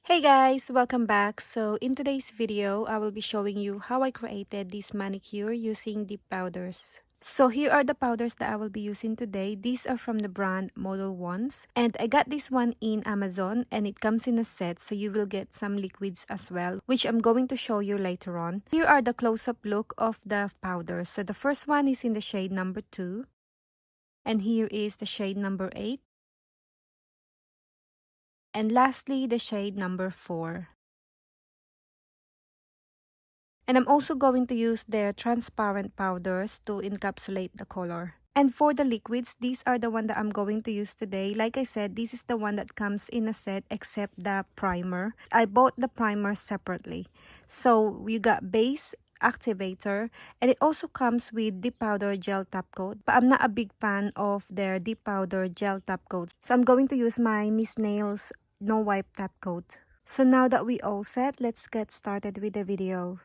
Hey guys, welcome back. So in today's video, I will be showing you how I created this manicure using dip powders. So here are the powders that I will be using today. These are from the brand Modelones, and I got this one in Amazon, and it comes in a set, so you will get some liquids as well, which I'm going to show you later on. Here are the close-up look of the powders. So the first one is in the shade number 2, and here is the shade number 8, and lastly the shade number 4. And I'm also going to use their transparent powders to encapsulate the color. And for the liquids, these are the one that I'm going to use today. Like I said, this is the one that comes in a set except the primer. I bought the primer separately. So we got base, activator, and it also comes with dip powder gel top coat. But I'm not a big fan of their dip powder gel top coat. So I'm going to use my Miss Nails No Wipe top coat. So now that we all set, let's get started with the video.